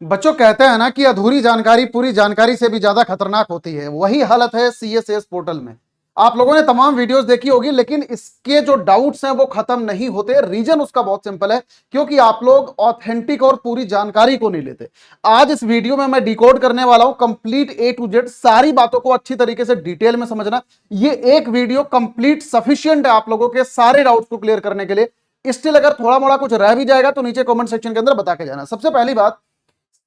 बच्चों कहते हैं ना कि अधूरी जानकारी पूरी जानकारी से भी ज्यादा खतरनाक होती है। वही हालत है सीएसएस पोर्टल में। आप लोगों ने तमाम वीडियोस देखी होगी, लेकिन इसके जो डाउट्स हैं वो खत्म नहीं होते। रीजन उसका बहुत सिंपल है, क्योंकि आप लोग ऑथेंटिक और पूरी जानकारी को नहीं लेते। आज इस वीडियो में मैं डिकोड करने वाला हूं कंप्लीट ए टू जेड, सारी बातों को अच्छी तरीके से डिटेल में समझना। ये एक वीडियो कंप्लीट सफिशियंट है आप लोगों के सारे डाउट्स को क्लियर करने के लिए। स्टिल अगर थोड़ा मोड़ा कुछ रह भी जाएगा तो नीचे कमेंट सेक्शन के अंदर बता के जाना। सबसे पहली बात,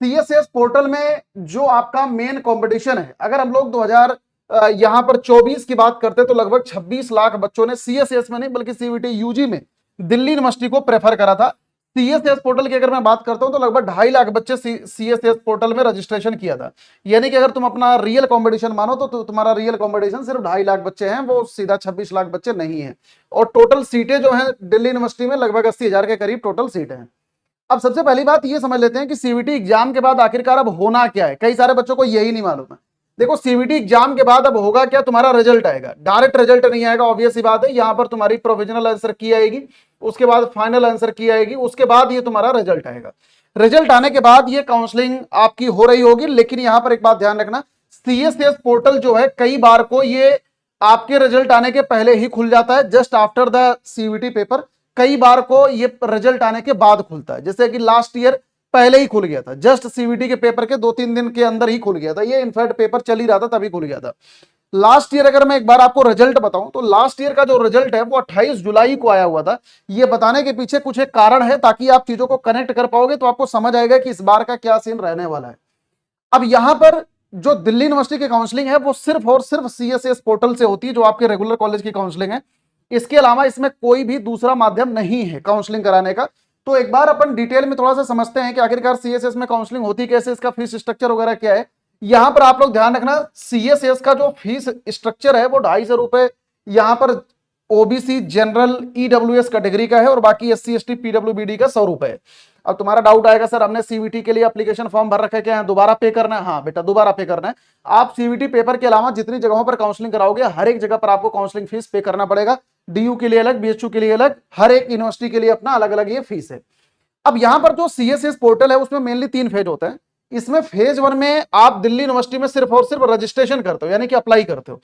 सीएसएस पोर्टल में जो आपका मेन कंपटीशन है, अगर हम लोग 2000 यहां पर 24 की बात करते हैं तो लगभग 26 लाख बच्चों ने सीएसएस में नहीं बल्कि सीवीटी यूजी में दिल्ली यूनिवर्सिटी को प्रेफर करा था। सीएसएस पोर्टल की अगर मैं बात करता हूं तो लगभग 2.5 लाख बच्चे सीएसएस पोर्टल में रजिस्ट्रेशन किया था। यानी कि अगर तुम अपना रियल कंपटीशन मानो तो तुम्हारा रियल कंपटीशन सिर्फ 2.5 लाख बच्चे हैं, वो सीधा 26 लाख बच्चे नहीं है। और टोटल सीटें जो हैं दिल्ली यूनिवर्सिटी में लगभग 80,000 के करीब टोटल सीटें हैं। अब सबसे पहली बात ये समझ लेते हैं कि सीवीटी एग्जाम के बाद आखिरकार अब होना क्या है। कई सारे बच्चों को यही नहीं मालूम है। देखो, सीवीटी एग्जाम के बाद अब होगा क्या, तुम्हारा रिजल्ट आएगा। डायरेक्ट रिजल्ट नहीं आएगा, ऑब्वियस सी बात है। यहां पर तुम्हारी प्रोविजनल आंसर की आएगी, उसके बाद फाइनल आंसर की आएगी, उसके बाद ये तुम्हारा रिजल्ट आएगा। रिजल्ट आने के बाद ये काउंसलिंग आपकी हो रही होगी। लेकिन यहां पर एक बात ध्यान रखना, सीएसएस पोर्टल जो है कई बार को ये आपके रिजल्ट आने के पहले ही खुल जाता है, just after the CVT paper. कई बार को ये रिजल्ट आने के बाद खुलता है, जैसे कि लास्ट ईयर पहले ही खुल गया था, जस्ट सीवीटी के पेपर के 2-3 दिन के अंदर ही खुल गया था। ये इनफैक्ट पेपर चल ही रहा था तभी खुल गया था। लास्ट ईयर अगर मैं एक बार आपको रिजल्ट बताऊं तो लास्ट ईयर का जो रिजल्ट है वो 28 जुलाई को आया हुआ था। ये बताने के पीछे कुछ एक कारण है, ताकि आप चीजों को कनेक्ट कर पाओगे तो आपको समझ आएगा कि इस बार का क्या सीन रहने वाला है। अब यहां पर जो दिल्ली यूनिवर्सिटी की काउंसलिंग है वो सिर्फ और सिर्फ सीएसएस पोर्टल से होती है, जो आपके रेगुलर कॉलेज की काउंसलिंग है। इसके अलावा इसमें कोई भी दूसरा माध्यम नहीं है काउंसलिंग कराने का। तो एक बार अपन डिटेल में थोड़ा सा समझते हैं कि आखिरकार सीएसएस में काउंसलिंग होती कैसे, इसका फीस स्ट्रक्चर वगैरह क्या है। यहां पर आप लोग ध्यान रखना, सीएसएस का जो फीस स्ट्रक्चर है वो 250 रुपए यहां पर ओबीसी जनरल ईडब्ल्यूएस कैटेगरी का है, और बाकी एससी एसटी पीडब्ल्यूबीडी का 100 रुपए है। अब तुम्हारा डाउट आएगा, सर हमने सीवीटी के लिए एप्लीकेशन फॉर्म भर रखा है, क्या है दोबारा पे करना है? हाँ बेटा, दोबारा पे करना है। आप सीवीटी पेपर के अलावा जितनी जगहों पर काउंसलिंग कराओगे हर एक जगह पर आपको काउंसलिंग फीस पे करना पड़ेगा। डीयू के लिए अलग, बीएचयू के लिए अलग, हर एक यूनिवर्सिटी के लिए अपना अलग अलग ये फीस है। अब यहां पर जो सीएसएस पोर्टल है उसमें मेनली 3 फेज होते हैं। इसमें फेज 1 में आप दिल्ली यूनिवर्सिटी में सिर्फ और सिर्फ रजिस्ट्रेशन करते हो, यानी कि अप्लाई करते हो।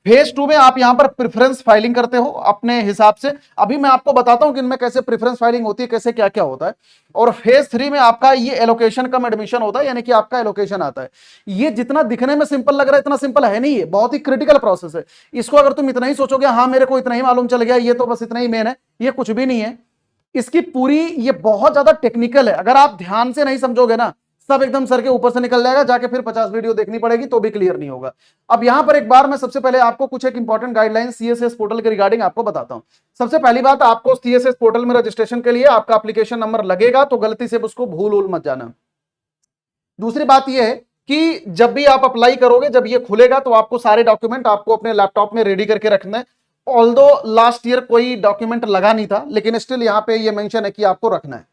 फेज 2 में आप यहां पर प्रेफरेंस फाइलिंग करते हो अपने हिसाब से। अभी मैं आपको बताता हूं कि इनमें कैसे प्रेफरेंस फाइलिंग होती है, कैसे क्या क्या होता है। और फेज 3 में आपका ये एलोकेशन कम एडमिशन होता है, यानी कि आपका एलोकेशन आता है। ये जितना दिखने में सिंपल लग रहा है इतना सिंपल है नहीं, है बहुत ही क्रिटिकल प्रोसेस है। इसको अगर तुम इतना ही सोचोगे, हाँ मेरे को इतना ही मालूम चल गया, ये तो बस इतना ही मेन है, ये कुछ भी नहीं है। इसकी पूरी ये बहुत ज्यादा टेक्निकल है। अगर आप ध्यान से नहीं समझोगे ना, सब एकदम सर के ऊपर से निकल जाएगा, जाके फिर 50 वीडियो देखनी पड़ेगी तो भी क्लियर नहीं होगा। अब यहां पर एक बार मैं सबसे पहले आपको कुछ एक इंपॉर्टेंट गाइडलाइन सीएसएस पोर्टल के रिगार्डिंग आपको बताता हूं। सबसे पहली बात, आपको सीएसएस पोर्टल में रजिस्ट्रेशन के लिए आपका एप्लीकेशन नंबर लगेगा, तो गलती से उसको भूल मत जाना। दूसरी बात यह है कि जब भी आप अप्लाई करोगे, जब ये खुलेगा तो आपको सारे डॉक्यूमेंट आपको अपने लैपटॉप में रेडी करके रखना है। ऑल्दो लास्ट ईयर कोई डॉक्यूमेंट लगा नहीं था, लेकिन स्टिल यहां पे ये मेंशन है कि आपको रखना है।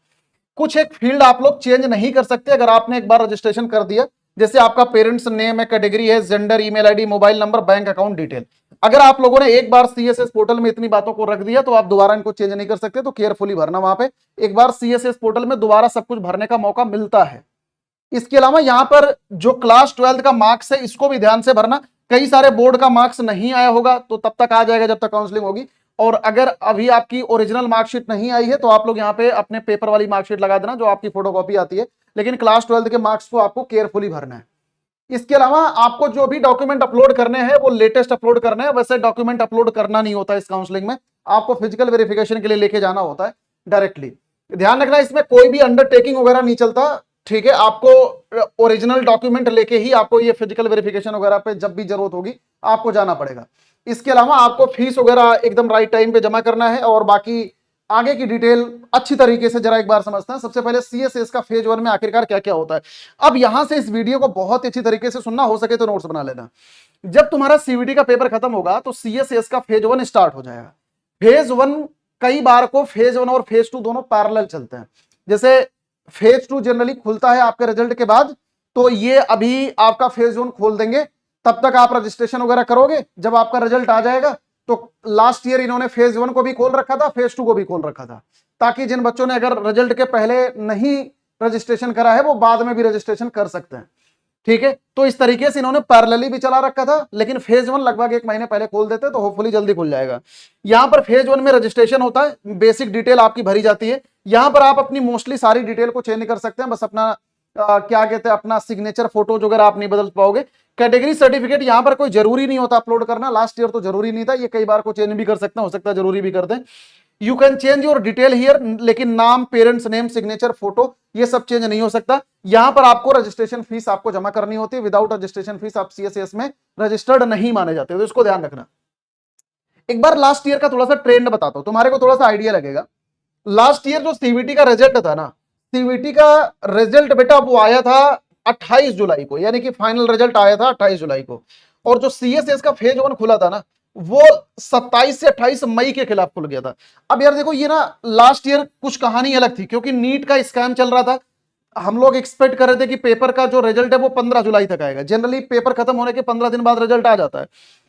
कुछ एक फील्ड आप लोग चेंज नहीं कर सकते अगर आपने एक बार रजिस्ट्रेशन कर दिया, जैसे आपका पेरेंट्स नेम है, कैटेगरी है, gender, email ID, mobile number, bank account detail. अगर आप लोगों ने एक बार सीएसएस पोर्टल में इतनी बातों को रख दिया तो आप दोबारा इनको चेंज नहीं कर सकते, तो केयरफुली भरना। वहां पे एक बार सीएसएस पोर्टल में दोबारा सब कुछ भरने का मौका मिलता है। इसके अलावा यहां पर जो क्लास 12 का मार्क्स है इसको भी ध्यान से भरना। कई सारे बोर्ड का मार्क्स नहीं आया होगा तो तब तक आ जाएगा जब तक काउंसलिंग होगी। और अगर अभी आपकी ओरिजिनल मार्कशीट नहीं आई है तो आप लोग यहाँ पे अपने पेपर वाली मार्कशीट लगा देना जो आपकी फोटोकॉपी आती है, लेकिन क्लास 12 के मार्क्स को आपको केयरफुली भरना है। इसके अलावा आपको जो भी डॉक्यूमेंट अपलोड करने हैं वो लेटेस्ट अपलोड करने हैं। वैसे डॉक्यूमेंट अपलोड करना नहीं होता इस काउंसलिंग में, आपको फिजिकल वेरिफिकेशन के लिए लेके जाना होता है डायरेक्टली। ध्यान रखना, इसमें कोई भी अंडरटेकिंग वगैरह नहीं चलता, ठीक है। आपको ओरिजिनल डॉक्यूमेंट लेके ही आपको ये फिजिकल वेरिफिकेशन वगैरह पे जब भी जरूरत होगी आपको जाना पड़ेगा। इसके अलावा आपको फीस वगैरह एकदम राइट टाइम पे जमा करना है, और बाकी आगे की डिटेल अच्छी तरीके से जरा एक बार समझते हैं। सबसे पहले सीएसएस का फेज 1 में आखिरकार क्या क्या होता है। अब यहां से इस वीडियो को बहुत अच्छी तरीके से सुनना, हो सके तो नोट्स बना लेना। जब तुम्हारा सीवीटी का पेपर खत्म होगा तो सीएसएस का फेज 1 स्टार्ट हो जाएगा। फेज 1 कई बार को फेज 1 और फेज 2 दोनों पैरेलल चलते हैं। जैसे फेज 2 जनरली खुलता है आपके रिजल्ट के बाद, तो ये अभी आपका फेज 1 खोल देंगे, तब तक आप रजिस्ट्रेशन वगैरह करोगे। जब आपका रिजल्ट आ जाएगा तो लास्ट ईयर इन्होंने फेज 1 को भी खोल रखा था, फेज 2 को भी खोल रखा था, ताकि जिन बच्चों ने अगर रिजल्ट के पहले नहीं रजिस्ट्रेशन करा है वो बाद में भी रजिस्ट्रेशन कर सकते हैं। ठीक है, तो इस तरीके से इन्होंने पैरेलली भी चला रखा था, लेकिन फेज 1 लगभग 1 महीने पहले खोल देते तो होपफुली जल्दी खुल जाएगा। यहां पर फेज 1 में रजिस्ट्रेशन होता है, बेसिक डिटेल आपकी भरी जाती है। यहां पर आप अपनी मोस्टली सारी डिटेल को चेंज कर सकते हैं, बस अपना क्या कहते हैं अपना सिग्नेचर फोटो वगैरह आप नहीं बदल पाओगे। कैटेगरी सर्टिफिकेट यहां पर कोई जरूरी नहीं होता अपलोड करना, लास्ट ईयर तो जरूरी नहीं था, ये कई बार को चेंज भी कर सकते हैं, हो सकता है जरूरी भी कर दें। You can change your detail here, लेकिन नाम, पेरेंट्स नेम, सिग्नेचर, फोटो ये सब चेंज नहीं हो सकता। यहां पर आपको रजिस्ट्रेशन फीस आपको जमा करनी होती है, विदाउट रजिस्ट्रेशन फीस आप सीएसएस में रजिस्टर्ड नहीं माने जाते, तो इसको ध्यान रखना। एक बार लास्ट ईयर का थोड़ा सा ट्रेंड बताता हूं, तुम्हारे को थोड़ा सा आइडिया लगेगा। लास्ट ईयर जो सीवीटी का रिजल्ट था ना, सीवीटी का रिजल्ट बेटा वो आया था 28 जुलाई को, यानी कि फाइनल रिजल्ट आया था 28 जुलाई को, और जो सीएसएस का फेज 1 खुला था ना वो 27 से 28 मई के खिलाफ खुल गया था। अब यार देखो ये ना लास्ट ईयर कुछ कहानी अलग थी, क्योंकि नीट का स्कैम चल रहा था। हम लोग एक्सपेक्ट कर रहे थे कि पेपर का जो रिजल्ट है वो 15 जुलाई तक आएगा, जनरली पेपर खत्म होने के 15 दिन बाद रिजल्ट आ जाता है,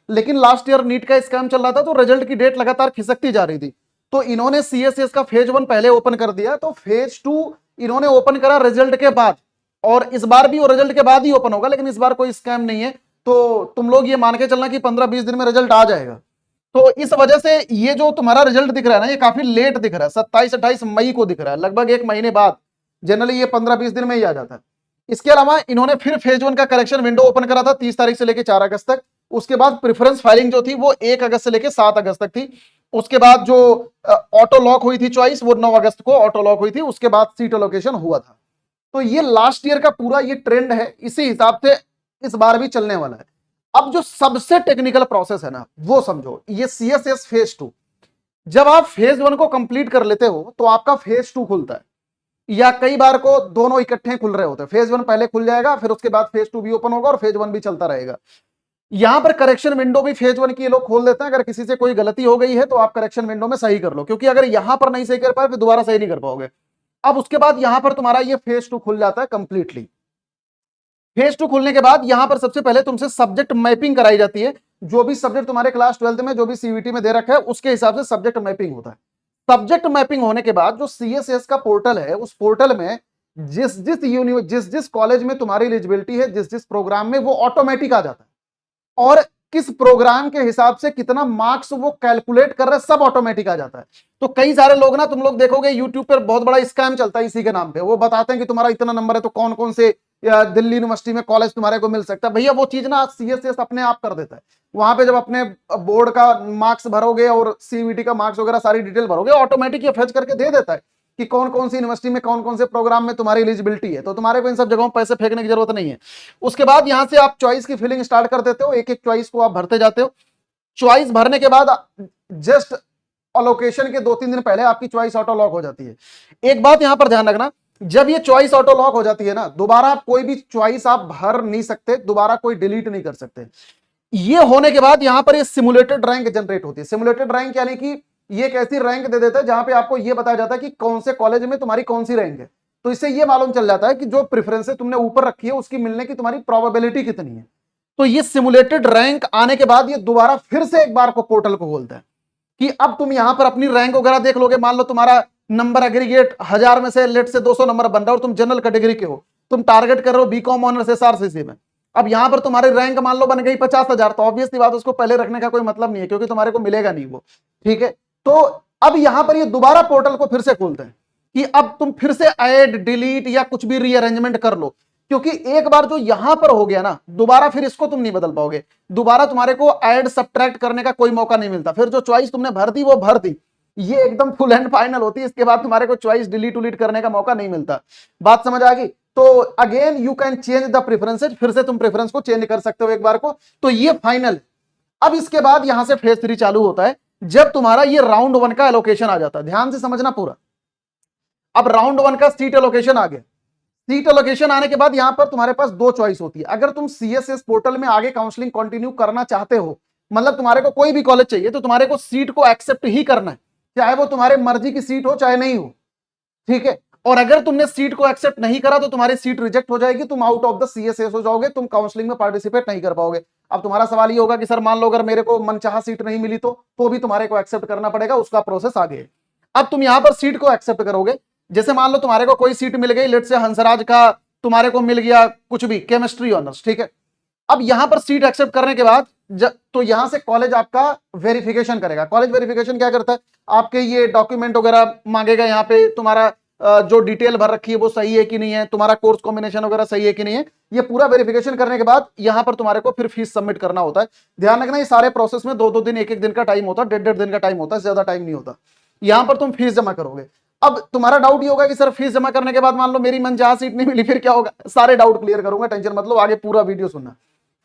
लेकिन लास्ट ईयर नीट का स्कैम चल रहा था तो रिजल्ट की डेट लगातार खिसकती जा रही थी। तो इन्होंने सीएसएस का फेज 1 पहले ओपन कर दिया, तो फेज 2 इन्होंने ओपन करा रिजल्ट के बाद, और इस बार भी वो रिजल्ट के बाद ही ओपन होगा, लेकिन इस बार कोई स्कैम नहीं है, तो तुम लोग ये मान के चलना कि 15-20 दिन में रिजल्ट आ जाएगा। तो इस वजह से ये जो तुम्हारा रिजल्ट दिख रहा है ना, ये काफी लेट दिख रहा है, 27-28 मई को दिख रहा है, लगभग 1 महीने बाद। जनरली ये 15-20 दिन में ही आ जाता है। इसके अलावा इन्होंने फिर फेज 1 का करेक्शन विंडो ओपन करा था 30 तारीख से लेकर 4 अगस्त तक। उसके बाद प्रेफरेंस फाइलिंग जो थी वो 1 अगस्त से लेकर 7 अगस्त तक थी। उसके बाद जो ऑटो लॉक हुई थी चॉइस, वो 9 अगस्त को ऑटो लॉक हुई थी। उसके बाद सीट एलोकेशन हुआ था। तो ये लास्ट ईयर का पूरा ये ट्रेंड है, इसी हिसाब से इस बार भी चलने वाला है। अब जो सबसे टेक्निकल प्रोसेस है ना वो समझो, ये सीएसएस फेज 2, जब आप फेज 1 को कंप्लीट कर लेते हो तो आपका फेज 2 खुलता है, या कई बार को दोनों इकट्ठे खुल रहे होते हैं। फेज 1 पहले खुल जाएगा, फिर उसके बाद फेज 2 भी ओपन होगा और फेज 1 भी चलता रहेगा। यहां पर करेक्शन विंडो भी फेज 1 की ये लोग खोल देते हैं। अगर किसी से कोई गलती हो गई है तो आप करेक्शन विंडो में सही कर लो, क्योंकि अगर यहां पर नहीं सही कर पाए फिर दोबारा सही नहीं कर पाओगे। अब उसके बाद यहां पर तुम्हारा ये फेज 2 खुल जाता है कंप्लीटली। फेज 2 खुलने के बाद यहां पर सबसे पहले तुमसे सब्जेक्ट मैपिंग कराई जाती है। जो भी सब्जेक्ट तुम्हारे क्लास 12 में जो भी सीवीटी में दे रखा है उसके हिसाब से सब्जेक्ट मैपिंग होता है। सब्जेक्ट मैपिंग होने के बाद जो सीएसएस का पोर्टल है, उस पोर्टल में जिस जिस कॉलेज में तुम्हारी एलिजिबिलिटी है, जिस जिस प्रोग्राम में, वो ऑटोमेटिक आ जाता है, और किस प्रोग्राम के हिसाब से कितना मार्क्स वो कैलकुलेट कर रहे हैं सब ऑटोमेटिक आ जाता है। तो कई सारे लोग ना, तुम लोग देखोगे यूट्यूब पर बहुत बड़ा स्कैम चलता है इसी के नाम पे। वो बताते हैं कि तुम्हारा इतना नंबर है तो कौन कौन से या दिल्ली यूनिवर्सिटी में कॉलेज तुम्हारे को मिल सकता है। भैया वो चीज ना सीएसएस अपने आप कर देता है। वहां पे जब अपने बोर्ड का मार्क्स भरोगे और सीवीटी का मार्क्स वगैरह सारी डिटेल भरोगे, ऑटोमेटिक ये फेच करके दे देता है कि कौन कौन सी यूनिवर्सिटी में कौन कौन से प्रोग्राम में तुम्हारी एलिजिबिलिटी है। तो तुम्हारे को इन सब जगहों पैसे फेंकने की जरूरत नहीं है। उसके बाद यहां से आप चॉइस की फिलिंग स्टार्ट कर देते हो, एक एक चॉइस को आप भरते जाते हो। चॉइस भरने के बाद जस्ट अलोकेशन के 2-3 दिन पहले आपकी चॉइस ऑटो लॉक हो जाती है। एक बात यहां पर ध्यान रखना, जब ये चॉइस ऑटो लॉक हो जाती है ना, दोबारा आप कोई भी चॉइस आप भर नहीं सकते, दोबारा कोई डिलीट नहीं कर सकते। ये होने के बाद यहां पर ये सिमुलेटेड रैंक जनरेट होती है। सिमुलेटेड रैंक यानी कि ये एक ऐसी रैंक दे देता है जहां पे आपको ये बताया जाता है कि कौन से कॉलेज में तुम्हारी कौन सी रैंक है। तो इससे ये मालूम चल जाता है कि जो प्रेफरेंसेस तुमने ऊपर रखी है उसकी मिलने की तुम्हारी प्रोबेबिलिटी कितनी है। तो ये सिमुलेटेड रैंक आने के बाद ये दोबारा फिर से एक बार को पोर्टल को खोलता है कि अब तुम यहां पर अपनी रैंक वगैरह देख लोगे। मान लो तुम्हारा नंबर एग्रीगेट 1000 में से लेट से 200 नंबर बन रहा है और तुम जनरल कैटेगरी के हो, तुम टारगेट कर रहे हो बीकॉम ऑनर्स एसआरसीसी में। अब यहां पर तुम्हारी रैंक मान लो बन गई 50,000, तो ऑब्वियसली बात उसको पहले रखने का कोई मतलब नहीं है, क्योंकि तुम्हारे को मिलेगा नहीं वो। ठीक है, तो अब यहां पर ये दोबारा पोर्टल को फिर से खोलते हैं कि अब तुम फिर से ऐड, डिलीट या कुछ भी रीअरेंजमेंट कर लो, क्योंकि एक बार जो यहां पर हो गया ना, दोबारा फिर इसको तुम नहीं बदल पाओगे। दोबारा तुम्हारे को ऐड सब्ट्रैक्ट करने का कोई मौका नहीं मिलता। फिर जो चॉइस तुमने भर दी वो भर दी, ये एकदम फुल एंड फाइनल होती है। इसके बाद तुम्हारे को चॉइस डिलीट उलीट करने का मौका नहीं मिलता। बात समझ आ गई? तो again you can change the preferences, फिर से तुम प्रेफरेंस को चेंज कर सकते हो एक बार को। तो ये फाइनल। अब इसके बाद यहां से फेज 3 चालू होता है, जब तुम्हारा ये राउंड 1 का एलोकेशन आ जाता है। ध्यान से समझना पूरा। अब राउंड 1 का सीट एलोकेशन आ गया। सीट एलोकेशन आने के बाद यहां पर तुम्हारे पास 2 चॉइस होती है। अगर तुम सीएसएस पोर्टल में आगे काउंसलिंग कंटिन्यू करना चाहते हो, मतलब तुम्हारे को कोई भी कॉलेज चाहिए, तो तुम्हारे को सीट को एक्सेप्ट ही करना है, चाहे वो तुम्हारे मर्जी की सीट हो चाहे नहीं हो। ठीक है, और अगर तुमने सीट को एक्सेप्ट नहीं करा तो तुम्हारी सीट रिजेक्ट हो जाएगी, तुम आउट ऑफ द सीएसएस हो जाओगे, तुम काउंसलिंग में पार्टिसिपेट नहीं कर पाओगे। अब तुम्हारा सवाल ये होगा कि सर मान लो अगर मेरे को मनचाहा सीट नहीं मिली तो भी तुम्हारे को एक्सेप्ट करना पड़ेगा, उसका प्रोसेस आगे है। अब तुम यहां पर सीट को एक्सेप्ट करोगे, जैसे मान लो तुम्हारे को कोई सीट मिल गई, लेट से हंसराज का तुम्हारे को मिल गया कुछ भी केमिस्ट्री ऑनर्स, ठीक है। अब यहां पर सीट एक्सेप्ट करने के बाद तो यहां से कॉलेज आपका वेरिफिकेशन करेगा। कॉलेज वेरिफिकेशन क्या करता है, आपके ये डॉक्यूमेंट वगैरह मांगेगा, यहाँ पे तुम्हारा जो डिटेल भर रखी है वो सही है कि नहीं है, तुम्हारा कोर्स कॉम्बिनेशन वगैरह सही है कि नहीं है, ये पूरा वेरिफिकेशन करने के बाद यहां पर तुम्हारे को फिर फीस सबमिट करना होता है। ध्यान रखना, ये सारे प्रोसेस में 2-2 दिन, 1-1 दिन का टाइम होता है, 1.5-1.5 दिन का टाइम होता है, ज्यादा टाइम नहीं होता। यहां पर तुम फीस जमा करोगे। अब तुम्हारा डाउट ये होगा कि सर फीस जमा करने के बाद मान लो मेरी मन जहां सीट नहीं मिली, फिर क्या होगा? सारे डाउट क्लियर करूंगा, टेंशन मत लो, आगे पूरा वीडियो सुनना।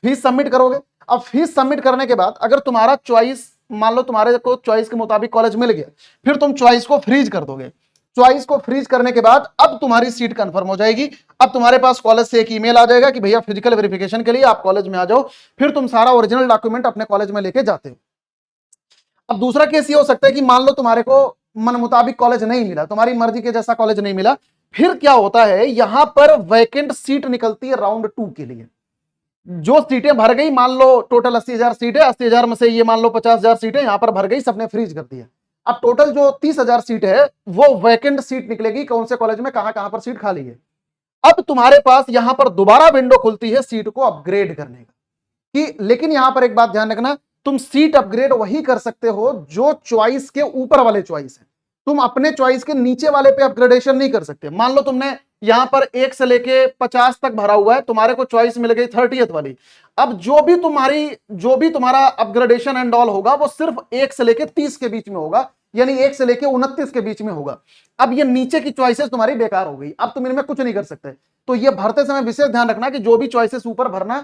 फीस सबमिट करोगे। अब फीस सबमिट करने के बाद अगर तुम्हारा चॉइस, मान लो तुम्हारे को चॉइस के मुताबिक कॉलेज मिल गया, फिर तुम चॉइस को फ्रीज कर दोगे। चॉइस को फ्रीज करने के बाद अब तुम्हारी सीट कंफर्म हो जाएगी। अब तुम्हारे पास कॉलेज से एक ईमेल आ जाएगा कि भैया फिजिकल वेरिफिकेशन के लिए आप कॉलेज में आ जाओ। फिर तुम सारा ओरिजिनल डॉक्यूमेंट अपने कॉलेज में लेके जाते हो। अब दूसरा केस ये हो सकता है कि मान लो तुम्हारे को मन मुताबिक कॉलेज नहीं मिला, तुम्हारी मर्जी के जैसा कॉलेज नहीं मिला, फिर क्या होता है, यहां पर वैकेंट सीट निकलती है राउंड 2 के लिए। जो सीटें भर गई, मान लो टोटल 80,000 सीट है, 80,000 में से ये मान लो 50,000 सीटें यहां पर भर गई, सबने फ्रीज कर दिया। अब टोटल जो 30,000 सीट है वो वैकेंट सीट निकलेगी, कौन से कॉलेज में कहां पर सीट खाली है। अब तुम्हारे पास यहां पर दोबारा विंडो खुलती है सीट को अपग्रेड करने का, कि लेकिन यहां पर एक बात ध्यान रखना, तुम सीट अपग्रेड वही कर सकते हो जो चॉइस के ऊपर वाले चॉइस है। तुम अपने चॉइस के नीचे वाले पे अपग्रेडेशन नहीं कर सकते। मान लो तुमने यहां पर 1 से लेके 50 तक भरा हुआ है, तुम्हारे को चॉइस मिल गई 30th वाली। अब जो भी तुम्हारा अपग्रेडेशन एंड ऑल होगा वो सिर्फ 1 से लेके 30 के बीच में होगा, यानी 1 से लेके 29 के बीच में होगा। अब ये नीचे की चॉइसेस तुम्हारी बेकार हो गई, अब तुम इनमें कुछ नहीं कर सकते। तो ये भरते समय विशेष ध्यान रखना कि जो भी चॉइसेस ऊपर भरना,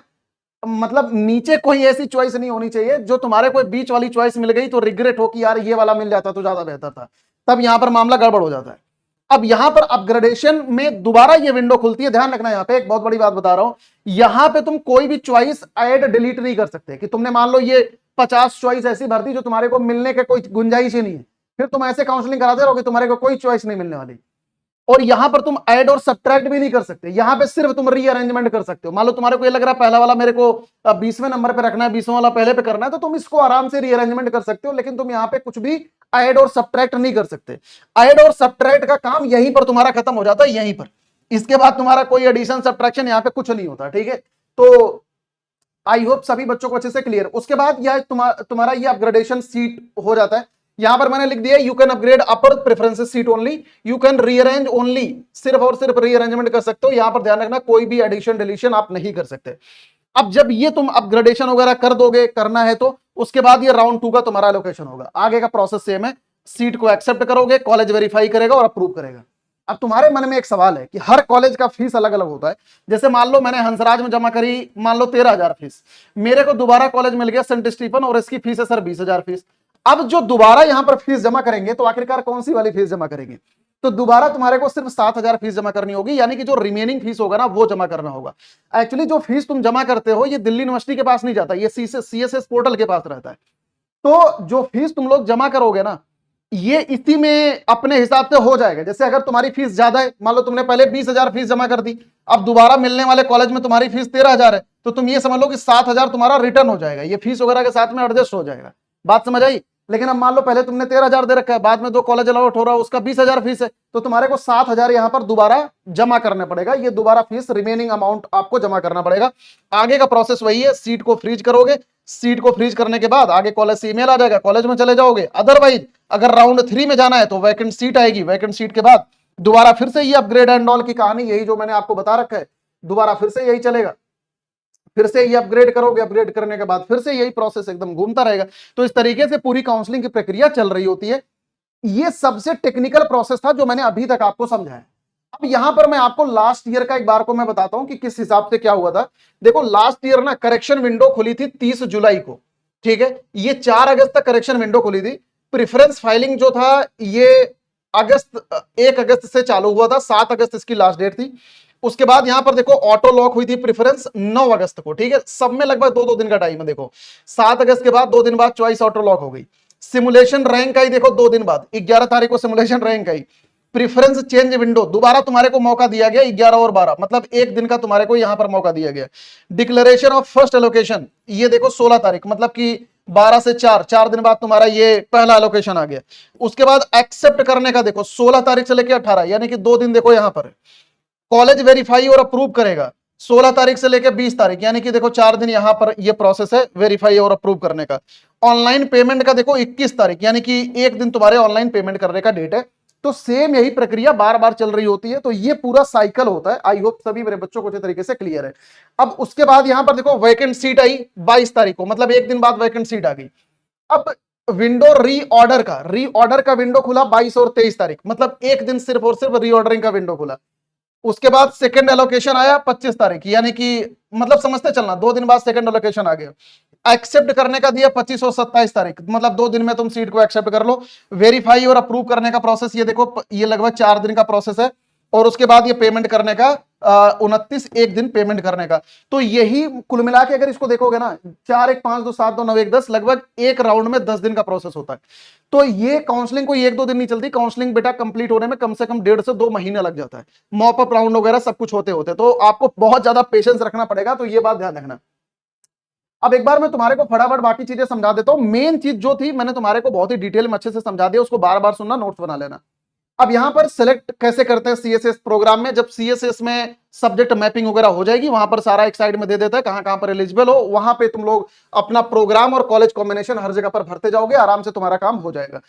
मतलब नीचे कोई ऐसी चॉइस नहीं होनी चाहिए जो तुम्हारे कोई बीच वाली चॉइस मिल गई तो रिग्रेट हो कि यार ये वाला मिल जाता तो ज्यादा बेहतर था, तब यहां पर मामला गड़बड़ हो जाता है। अब यहां पर अपग्रेडेशन में दोबारा ये विंडो खुलती है। ध्यान रखना, यहां पे एक बहुत बड़ी बात बता रहा हूं, यहां पे तुम कोई भी चॉइस ऐड डिलीट नहीं कर सकते। कि तुमने मान लो ये 50 चॉइस ऐसी भर दी जो तुम्हारे को मिलने के कोई गुंजाइश ही नहीं है, फिर तुम ऐसे काउंसलिंग कराते रहोगे, तुम्हारे को कोई चॉइस नहीं मिलने वाली। और यहां पर तुम ऐड और सब्ट्रैक्ट भी नहीं कर सकते, यहां पे सिर्फ तुम रीअरेंजमेंट कर सकते हो। मान लो तुम्हारे को ये लग रहा है पहला वाला मेरे को 20वें नंबर पे रखना है, 20वां वाला पहले पे करना है, तो तुम इसको आराम से रीअरेंजमेंट कर सकते हो, लेकिन तुम यहां पे कुछ भी ऐड और सब्ट्रैक्ट नहीं कर सकते। ऐड और सब्ट्रैक्ट का काम यहीं पर तुम्हारा खत्म हो जाता है, यहीं पर। इसके बाद तुम्हारा कोई एडिशन सब्ट्रैक्शन यहां पे कुछ नहीं होता, ठीक है। तो आई होप सभी बच्चों को अच्छे से क्लियर। उसके बाद यह तुम्हारा ये अपग्रेडेशन सीट हो जाता है। यहां पर मैंने लिख दिया you can upgrade upper preferences seat only, you can rearrange only, सिर्फ और सिर्फ रीअरेंजमेंट कर सकते हो। यहां पर ध्यान रखना कोई भी एडिशन डिलीशन आप नहीं कर सकते। अब जब ये तुम अपग्रेडेशन वगैरह कर दोगे, करना है तो उसके बाद ये राउंड 2 का तुम्हारा एलोकेशन होगा। आगे का प्रोसेस सेम है, सीट को एक्सेप्ट करोगे, कॉलेज वेरीफाई करेगा और अप्रूव करेगा। अब तुम्हारे मन में एक सवाल है कि हर कॉलेज का फीस अलग अलग होता है। जैसे मान लो मैंने हंसराज में जमा करी, मान लो 13,000 फीस, मेरे को दोबारा कॉलेज मिल गया सेंट स्टीफन और इसकी फीस है सर 20,000 फीस। अब जो दोबारा यहां पर फीस जमा करेंगे तो आखिरकार कौन सी वाली फीस जमा करेंगे? तो दोबारा तुम्हारे को सिर्फ 7,000 फीस जमा करनी होगी, यानी कि जो रिमेनिंग फीस होगा ना वो जमा करना होगा। एक्चुअली जो फीस तुम जमा करते हो ये दिल्ली यूनिवर्सिटी के पास नहीं जाता, ये CSS पोर्टल के पास रहता है। तो जो फीस तुम लोग जमा करोगे ना, ये इसी में अपने हिसाब से हो जाएगा। जैसे अगर तुम्हारी फीस ज्यादा है, मान लो तुमने पहले 20,000 फीस जमा कर दी, अब दोबारा मिलने वाले कॉलेज में तुम्हारी फीस 13,000 है, तो तुम ये समझ लो कि 7,000 तुम्हारा रिटर्न हो जाएगा, ये फीस वगैरह के साथ में एडजस्ट हो जाएगा। बात समझ आई? लेकिन अब मान लो पहले तुमने 13,000 दे रखा है, बाद में 2 कॉलेज अलॉट हो रहा है, उसका 20,000 फीस है, तो तुम्हारे को 7,000 यहां पर दोबारा जमा करना पड़ेगा। ये दोबारा फीस रिमेनिंग अमाउंट आपको जमा करना पड़ेगा। आगे का प्रोसेस वही है, सीट को फ्रीज करोगे, सीट को फ्रीज करने के बाद आगे कॉलेज से ईमेल आ जाएगा, कॉलेज में चले जाओगे। अदरवाइज अगर राउंड 3 में जाना है तो वैकेंट सीट आएगी, वैकेंट सीट के बाद दोबारा फिर से ये अपग्रेड एंड ऑल की कहानी, यही जो मैंने आपको बता रखा है, दोबारा फिर से यही चलेगा। फिर से ये अपग्रेड करोगे, अपग्रेड करने के बाद फिर से यही प्रोसेस एकदम घूमता रहेगा। तो इस तरीके से पूरी काउंसलिंग की प्रक्रिया चल रही होती है। ये सबसे टेक्निकल प्रोसेस था जो मैंने अभी तक आपको समझाया। अब यहां पर मैं आपको लास्ट ईयर का एक बार को मैं बताता हूं कि किस हिसाब से क्या हुआ था। देखो लास्ट ईयर ना करेक्शन विंडो खुली थी 30 जुलाई को, ठीक है। ये 4 अगस्त तक करेक्शन विंडो खुली थी। प्रेफरेंस फाइलिंग जो था ये 1 अगस्त से चालू हुआ था, 7 अगस्त इसकी लास्ट डेट थी। उसके बाद यहां पर देखो ऑटो लॉक हुई थी प्रेफरेंस 9 अगस्त को, ठीक है। सब में लगभग 2-2 दिन का टाइम है। देखो 7 अगस्त के बाद 2 दिन बाद चॉइस ऑटो लॉक हो गई। सिमुलेशन रैंक आई देखो 2 दिन बाद, 11 तारीख को सिमुलेशन रैंक आई। प्रेफरेंस चेंज विंडो दोबारा तुम्हारे को मौका दिया गया 11 और 12, मतलब 1 दिन का तुम्हारे को यहां पर मौका दिया गया। डिक्लेरेशन ऑफ फर्स्ट एलोकेशन ये देखो 16 तारीख, मतलब कि 12 से 4, 4 दिन बाद तुम्हारा ये पहला एलोकेशन आ गया। उसके बाद एक्सेप्ट करने का देखो 16 तारीख से लेकर 18, यानी कि 2 दिन देखो यहां पर कॉलेज वेरीफाई और अप्रूव करेगा 16 तारीख से लेकर 20 तारीख, यानी कि देखो 4 दिन यहां पर ये प्रोसेस है वेरीफाई और अप्रूव करने का। ऑनलाइन पेमेंट का देखो 21 तारीख, यानी कि एक दिन तुम्हारे ऑनलाइन पेमेंट करने का डेट है। तो सेम यही प्रक्रिया बार बार चल रही होती है, तो ये पूरा साइकिल होता है। आई होप सभी मेरे बच्चों को अच्छे तरीके से क्लियर है। अब उसके बाद यहां पर देखो वैकेंट सीट आई 22 तारीख को, मतलब एक दिन बाद वैकेंट सीट आ गई। अब विंडो रीऑर्डर का विंडो खुला 22 और 23 तारीख, मतलब एक दिन सिर्फ और सिर्फ रीऑर्डरिंग का विंडो खुला। उसके बाद सेकंड एलोकेशन आया 25 तारीख, यानी कि मतलब समझते चलना 2 दिन बाद सेकंड एलोकेशन आ गया। एक्सेप्ट करने का दिया 25 और 27 तारीख, मतलब 2 दिन में तुम सीट को एक्सेप्ट कर लो। वेरीफाई और अप्रूव करने का प्रोसेस ये देखो, ये लगभग 4 दिन का प्रोसेस है। और उसके बाद ये पेमेंट करने का 29 एक दिन पेमेंट करने का। तो यही कुल मिला के अगर इसको देखोगे ना, 4 1 5 2 7 2 9 1 10, लगभग एक राउंड में 10 दिन का प्रोसेस होता है। तो ये काउंसलिंग कोई 1 2 दिन नहीं चलती, काउंसलिंग बेटा कंप्लीट होने में कम से कम 1.5 से 2 महीने लग जाता है, मॉप अप राउंड वगैरह सब कुछ होते होते। तो आपको बहुत ज्यादा पेशेंस रखना पड़ेगा, तो ये बात ध्यान रखना। अब एक बार मैं तुम्हारे को फटाफट बाकी चीजें समझा देता हूं। मेन चीज जो थी मैंने तुम्हारे को बहुत ही डिटेल में अच्छे से समझा दिया, उसको बार बार सुनना, नोट्स बना लेना। अब यहां पर सिलेक्ट कैसे करते हैं सीएसएस प्रोग्राम में, जब सीएसएस में सब्जेक्ट मैपिंग वगैरह हो जाएगी, वहां पर सारा एक साइड में दे देता है कहां कहां पर एलिजिबल हो, वहां पे तुम लोग अपना प्रोग्राम और कॉलेज कॉम्बिनेशन हर जगह पर भरते जाओगे, आराम से तुम्हारा काम हो जाएगा।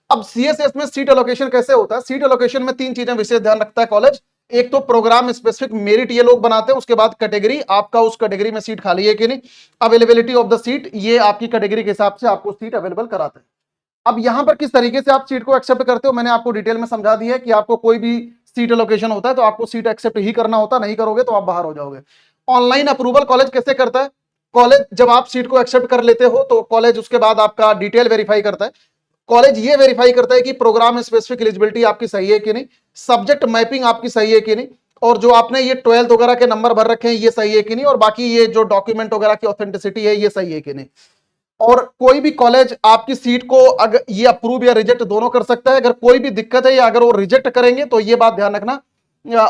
अब सीएसएस में सीट एलोकेशन कैसे होता है? सीट एलोकेशन में 3 चीजें विशेष ध्यान रखता है कॉलेज। एक तो प्रोग्राम स्पेसिफिक मेरिट ये लोग बनाते हैं, उसके बाद कैटेगरी, आपका उस कैटेगरी में सीट खाली है कि नहीं, अवेलेबिलिटी ऑफ द सीट, ये आपकी कैटेगरी के हिसाब से आपको सीट अवेलेबल कराते हैं। अब यहां पर किस तरीके से आप सीट को एक्सेप्ट करते हो, मैंने आपको डिटेल में समझा दिया है कि आपको कोई भी सीट एलोकेशन होता है तो आपको सीट एक्सेप्ट ही करना होता है, नहीं करोगे तो आप बाहर हो जाओगे। ऑनलाइन अप्रूवल कॉलेज कैसे करता है? कॉलेज जब आप सीट को एक्सेप्ट कर लेते हो तो कॉलेज उसके बाद आपका डिटेल वेरीफाई करता है। कॉलेज ये वेरीफाई करता है कि प्रोग्राम स्पेसिफिक एलिजिबिलिटी आपकी सही है कि नहीं, सब्जेक्ट मैपिंग आपकी सही है कि नहीं, और जो आपने ये 12th वगैरह के नंबर भर रखे हैं ये सही है कि नहीं, और बाकी ये जो डॉक्यूमेंट वगैरह की ऑथेंटिसिटी है ये सही है कि नहीं। और कोई भी कॉलेज आपकी सीट को अगर ये अप्रूव या रिजेक्ट दोनों कर सकता है। अगर कोई भी दिक्कत है या अगर वो रिजेक्ट करेंगे तो ये बात ध्यान रखना,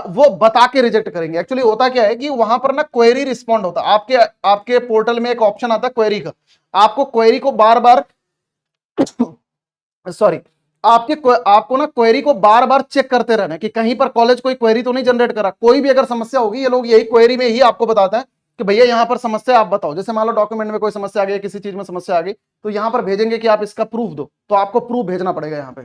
वो बता के रिजेक्ट करेंगे। एक्चुअली होता क्या है कि वहां पर ना क्वेरी रिस्पॉन्ड होता है, आपके आपके पोर्टल में एक ऑप्शन आता है क्वेरी का। आपको क्वेरी को बार बार सॉरी आपको ना क्वेरी को बार बार चेक करते रहना कि कहीं पर कॉलेज कोई क्वेरी तो नहीं जनरेट करा। कोई भी अगर समस्या होगी, ये लोग यही क्वेरी में ही आपको बताते हैं कि भैया यहां पर समस्या आप बताओ। जैसे मान लो डॉक्यूमेंट में कोई समस्या आ गई, किसी चीज में समस्या आ गई, तो यहां पर भेजेंगे कि आप इसका प्रूफ दो, तो आपको प्रूफ भेजना पड़ेगा यहां पे,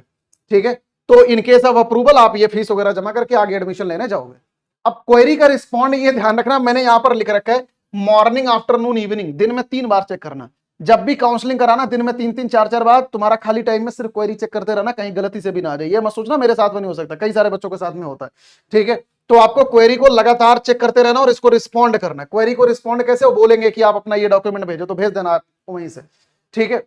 ठीक है। तो इन केस ऑफ अप्रूवल आप ये फीस वगैरह जमा करके आगे एडमिशन लेने जाओगे। अब क्वेरी का रिस्पॉन्ड ये ध्यान रखना, मैंने यहां पर लिख रखा है मॉर्निंग, आफ्टरनून, इवनिंग, दिन में 3 बार चेक करना। जब भी काउंसलिंग कराना दिन में 3 3 4 4 बार, तुम्हारा खाली टाइम में सिर्फ क्वेरी चेक करते रहना, कहीं गलती से भी ना आ जाए। ये मत सोचना मेरे साथ में नहीं हो सकता, कई सारे बच्चों के साथ में होता है, ठीक है। तो आपको क्वेरी को लगातार चेक करते रहना और इसको रिस्पॉन्ड करना है। क्वेरी को रिस्पॉन्ड कैसे? वो बोलेंगे कि आप अपना ये डॉक्यूमेंट भेजो, तो भेज देना आप वहीं से, ठीक है।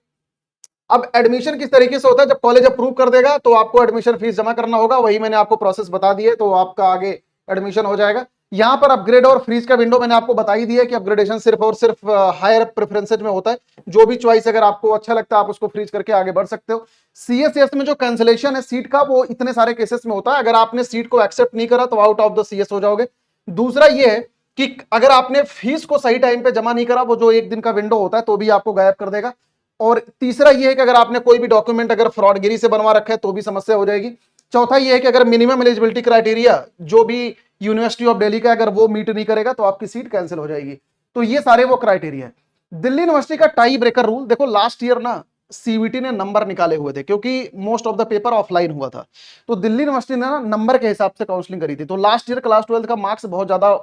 अब एडमिशन किस तरीके से होता है? जब कॉलेज अप्रूव कर देगा तो आपको एडमिशन फीस जमा करना होगा, वही मैंने आपको प्रोसेस बता दी है, तो आपका आगे एडमिशन हो जाएगा। यहां पर अपग्रेड और फ्रीज का विंडो मैंने आपको बता ही दिया है कि अपग्रेडेशन सिर्फ और सिर्फ हायर प्रेफरेंसेज में होता है। जो भी चॉइस अगर आपको अच्छा लगता है आप उसको फ्रीज करके आगे बढ़ सकते हो। सीएसएस में जो कैंसिलेशन है सीट का, वो इतने सारे केसेस में होता है। अगर आपने सीट को एक्सेप्ट नहीं करा तो आउट ऑफ द सीएस हो जाओगे। दूसरा ये है कि अगर आपने फीस को सही टाइम पे जमा नहीं करा, वो जो एक दिन का विंडो होता है तो भी आपको गायब कर देगा। और तीसरा यह है कि अगर आपने कोई भी डॉक्यूमेंट अगर फ्रॉडगिरी से बनवा रखा है तो भी समस्या हो जाएगी। चौथा यह है कि अगर मिनिमम एलिजिबिलिटी क्राइटेरिया जो भी यूनिवर्सिटी ऑफ दिल्ली का अगर वो मीट नहीं करेगा तो आपकी सीट कैंसिल हो जाएगी। तो ये सारे वो क्राइटेरिया है। दिल्ली यूनिवर्सिटी का टाई ब्रेकर रूल देखो, लास्ट ईयर ना सीवीटी ने नंबर निकाले हुए थे क्योंकि most of the paper offline हुआ था, तो दिल्ली यूनिवर्सिटी ने ना नंबर के हिसाब से काउंसलिंग करी थी। तो लास्ट ईयर क्लास 12 का मार्क्स बहुत ज्यादा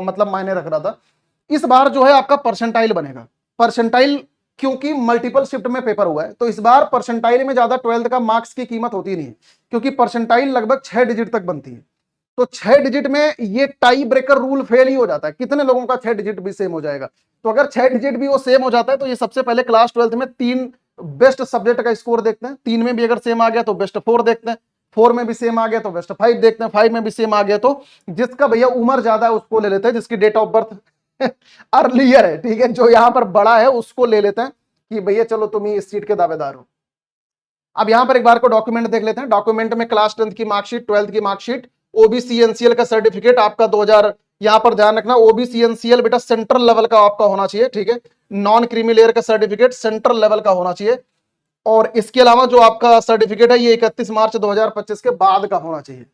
मतलब मायने रख रहा था। इस बार जो है आपका परसेंटाइल बनेगा। परसेंटाइल क्योंकि मल्टीपल शिफ्ट में पेपर हुआ है, तो इस बार परसेंटाइल में ज्यादा 12th का मार्क्स की कीमत होती नहीं है, क्योंकि परसेंटाइल लगभग 6 डिजिट तक बनती है। तो 6 डिजिट में ये टाई ब्रेकर रूल फेल ही हो जाता है। कितने लोगों का 6 डिजिट भी सेम हो जाएगा? तो अगर 6 डिजिट भी वो सेम हो जाता है तो ये सबसे पहले क्लास 12th में 3 बेस्ट सब्जेक्ट का स्कोर देखते हैं। 3 में भी अगर सेम आ गया तो बेस्ट 4 देखते हैं, 4 में भी सेम आ गया तो बेस्ट 5 देखते हैं, 5 में भी सेम आ गया तो जिसका भैया उम्र ज्यादा है उसको ले लेते हैं, जिसकी डेट ऑफ बर्थ अर्लियर है, ठीक है, जो यहां पर बड़ा है उसको ले लेते हैं कि भैया चलो तुम ही इस सीट के दावेदार हो। अब यहां पर एक बार को डॉक्यूमेंट देख लेते हैं। डॉक्यूमेंट में क्लास 10th की मार्कशीट, 12th की मार्कशीट, ओबीसी एनसीएल का सर्टिफिकेट आपका यहां पर ध्यान रखना ओबीसी एनसीएल बेटा सेंट्रल लेवल का आपका होना चाहिए, ठीक है। नॉन क्रीमी लेयर का सर्टिफिकेट सेंट्रल लेवल का होना चाहिए। और इसके अलावा जो आपका सर्टिफिकेट है ये 31 मार्च 2025 के बाद का होना चाहिए।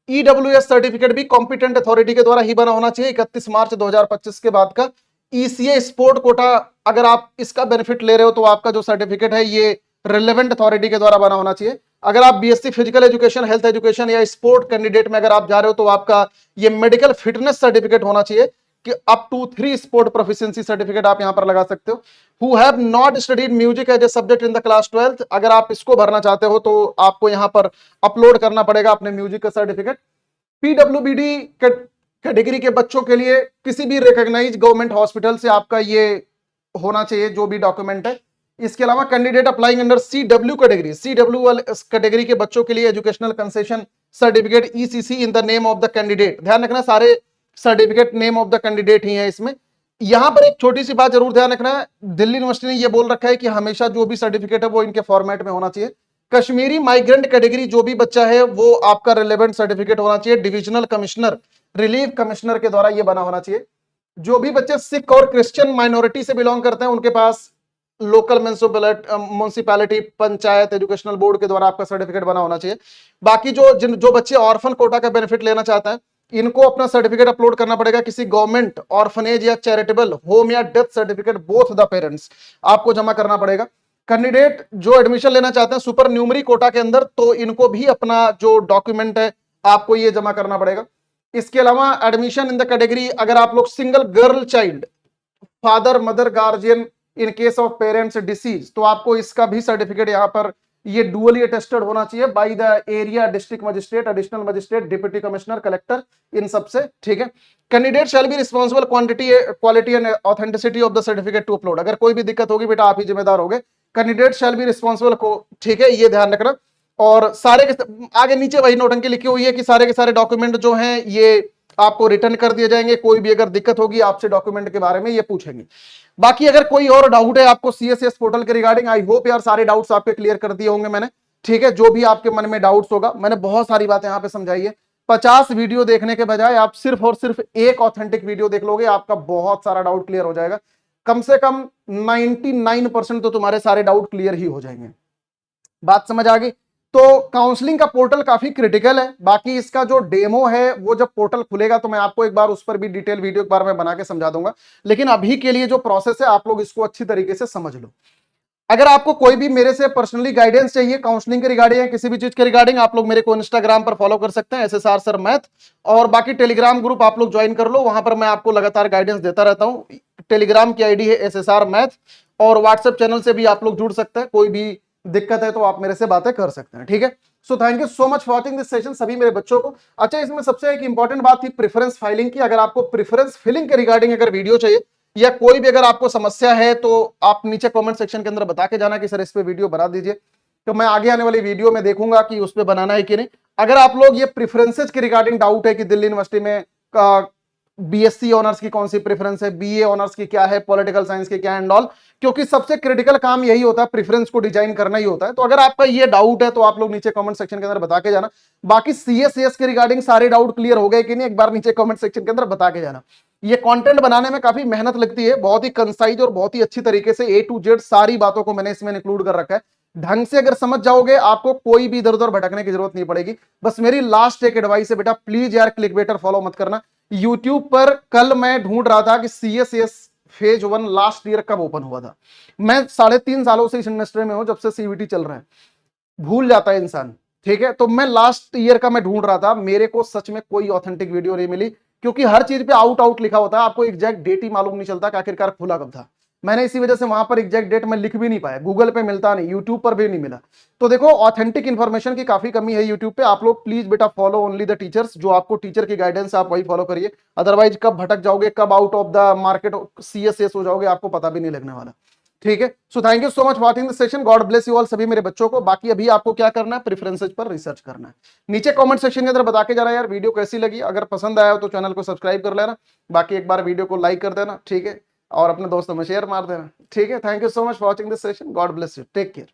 ईडब्ल्यूएस सर्टिफिकेट भी कॉम्पिटेंट अथॉरिटी के द्वारा ही बना होना चाहिए 31 मार्च 2025 के बाद का। ईसीए स्पोर्ट कोटा अगर आप इसका बेनिफिट ले रहे हो तो आपका जो सर्टिफिकेट है ये रिलेवेंट अथॉरिटी के द्वारा बना होना चाहिए। अगर आप BSc physical education, health education या स्पोर्ट कैंडिडेट में अगर आप जा रहे हो तो आपका ये मेडिकल फिटनेस सर्टिफिकेट होना चाहिए कि up to 3 sport proficiency certificate आप यहां पर लगा सकते हो। Who have not studied music as a subject in the class 12th, अगर आप इसको भरना चाहते हो तो आपको यहां पर अपलोड करना पड़ेगा अपने म्यूजिक का सर्टिफिकेट। पीडब्ल्यूबीडी कैटेगरी के बच्चों के लिए किसी भी रिकॉग्नाइज गवर्नमेंट हॉस्पिटल से आपका ये होना चाहिए जो भी डॉक्यूमेंट है। इसके अलावा candidate applying under CW category, CW category के बच्चों के लिए educational concession certificate ECC in the name of the candidate. ध्यान रखना सारे certificate name of the candidate ही है इसमें। यहां पर एक छोटी सी बात जरूर ध्यान रखना है, दिल्ली यूनिवर्सिटी ने यह बोल रखा है कि हमेशा जो भी सर्टिफिकेट है वो इनके फॉर्मेट में होना चाहिए। कश्मीरी माइग्रेंट कैटेगरी जो भी बच्चा है वो आपका रिलेवेंट सर्टिफिकेट होना चाहिए डिविजनल कमिश्नर, रिलीफ कमिश्नर के द्वारा यह बना होना चाहिए। जो भी बच्चे सिख और क्रिश्चियन माइनॉरिटी से बिलोंग करते हैं उनके पास local municipality, panchayat, educational board के द्वारा आपका सर्टिफिकेट बना होना चाहिए। बाकी जो बच्चे ऑर्फन कोटा का बेनिफिट लेना चाहते हैं इनको अपना सर्टिफिकेट अपलोड करना पड़ेगा किसी गवर्नमेंट ऑर्फनेज या चैरिटेबल होम या death certificate both the parents आपको जमा करना पड़ेगा। कैंडिडेट जो एडमिशन लेना चाहते हैं सुपर न्यूमरी कोटा के अंदर तो इनको भी अपना जो डॉक्यूमेंट है आपको ये जमा करना पड़ेगा। इसके अलावा एडमिशन इन द कैटेगरी अगर आप लोग single girl child, father mother guardian in case of parents disease तो आपको इसका भी सर्टिफिकेट यहां पर ये डुअली अटेस्टेड होना चाहिए by the area district magistrate, additional magistrate, deputy commissioner, collector, इन सबसे, ठीक है। Candidate shall be responsible quality and authenticity of the certificate to upload, अगर कोई भी दिक्कत होगी बेटा आप ही जिम्मेदार होगे। कैंडिडेट शैल बी रिस्पांसिबल को, ठीक है, ये ध्यान रखना। और सारे के आगे नीचे वही नोटंकी लिखी हुई है कि सारे के सारे डॉक्यूमेंट जो हैं ये आपको रिटर्न कर दिए जाएंगे। कोई भी अगर दिक्कत होगी आपसे डॉक्यूमेंट के बारे में ये पूछेंगे। बाकी अगर कोई और डाउट है आपको सीएसएस पोर्टल के रिगार्डिंग, आई होप यार सारे डाउट्स आपके क्लियर कर दिए होंगे मैंने, ठीक है। जो भी आपके मन में डाउट्स होगा, मैंने बहुत सारी बातें यहां पे समझाई है। 50 वीडियो देखने के बजाय आप सिर्फ और सिर्फ एक ऑथेंटिक वीडियो देख लोगे, आपका बहुत सारा डाउट क्लियर हो जाएगा। कम से कम 99% तो तुम्हारे सारे डाउट क्लियर ही हो जाएंगे। बात समझ आ गई? तो काउंसलिंग का पोर्टल काफी क्रिटिकल है। बाकी इसका जो डेमो है वो जब पोर्टल खुलेगा तो मैं आपको एक बार उस पर भी डिटेल वीडियो एक बार मैं बना के समझा दूंगा। लेकिन अभी के लिए जो प्रोसेस है आप लोग इसको अच्छी तरीके से समझ लो। अगर आपको कोई भी मेरे से पर्सनली गाइडेंस चाहिए काउंसलिंग के रिगार्डिंग या किसी भी चीज के रिगार्डिंग, आप लोग मेरे को इंस्टाग्राम पर फॉलो कर सकते हैं SSR सर मैथ, और बाकी टेलीग्राम ग्रुप आप लोग ज्वाइन कर लो, वहां पर मैं आपको लगातार गाइडेंस देता रहता हूं। टेलीग्राम की आईडी है SSR मैथ, और व्हाट्सएप चैनल से भी आप लोग जुड़ सकते हैं। कोई भी दिक्कत है तो आप मेरे से बातें कर सकते हैं, ठीक है। So thank you so much for watching this session सभी मेरे बच्चों को। अच्छा, इसमें सबसे एक इंपॉर्टेंट बात थी प्रेफरेंस फाइलिंग की। अगर आपको प्रेफरेंस फिलिंग के रिगार्डिंग अगर वीडियो चाहिए या कोई भी अगर आपको समस्या है तो आप नीचे कमेंट सेक्शन के अंदर बता के जाना कि सर इस पे वीडियो बना दीजिए, तो मैं आगे आने वाली वीडियो में देखूंगा कि उस पे बनाना है कि नहीं। अगर आप लोग ये प्रेफरेंसेज के रिगार्डिंग डाउट है कि दिल्ली यूनिवर्सिटी में बीएससी ऑनर्स की कौन सी प्रेफरेंस है, बीए ऑनर्स की क्या है, पॉलिटिकल साइंस की क्या है एंड ऑल, क्योंकि सबसे क्रिटिकल काम यही होता है, प्रेफरेंस को डिजाइन करना ही होता है। तो अगर आपका ये डाउट है तो आप लोग नीचे कमेंट सेक्शन के अंदर बता के जाना। बाकी सीएस के रिगार्डिंग सारे डाउट क्लियर हो गए कि नहीं, एक बार नीचे कमेंट सेक्शन के अंदर बता के जाना। ये कंटेंट बनाने में काफी मेहनत लगती है, बहुत ही कंसाइज और बहुत ही अच्छी तरीके से A to Z सारी बातों को मैंने इसमें इंक्लूड कर रखा है। ढंग से अगर समझ जाओगे आपको कोई भी इधर उधर भटकने की जरूरत नहीं पड़ेगी। बस मेरी लास्ट एक एडवाइस है बेटा, प्लीज यार क्लिक बेटर फॉलो मत करना। यूट्यूब पर कल मैं ढूंढ रहा था कि CSS फेज 1 लास्ट ईयर कब ओपन हुआ था। मैं 3.5 सालों से इस इंडस्ट्री में हूं, जब से CVT चल रहा है, भूल जाता है इंसान, ठीक है। तो मैं लास्ट ईयर का मैं ढूंढ रहा था, मेरे को सच में कोई ऑथेंटिक वीडियो नहीं मिली, क्योंकि हर चीज पे आउट लिखा होता है, आपको एग्जैक्ट डेट ही मालूम नहीं चलता कि आखिरकार खुला कब था। मैंने इसी वजह से वहां पर एग्जैक्ट डेट में लिख भी नहीं पाया, गूगल पे मिलता नहीं, यूट्यूब पर भी नहीं मिला। तो देखो ऑथेंटिक इन्फॉर्मेशन की काफी कमी है यूट्यूब पे। आप लोग प्लीज बेटा फॉलो ओनली द टीचर्स, जो आपको टीचर की गाइडेंस आप वही फॉलो करिए, अदरवाइज कब भटक जाओगे, कब out of the market CSS हो जाओगे, आपको पता भी नहीं लगने वाला, ठीक है। So thank you so much watching this session, God bless you all सभी मेरे बच्चों को। बाकी अभी आपको क्या करना है, प्रेफरेंसेज पर रिसर्च करना है। नीचे कमेंट सेक्शन के अंदर बता के जाना यार वीडियो कैसी लगी। अगर पसंद आया हो तो चैनल को सब्सक्राइब कर लेना, बाकी एक बार वीडियो को लाइक कर देना, ठीक है, और अपने दोस्तों में शेयर मार देना, ठीक है। Thank you so much for watching this session, God bless you, take care.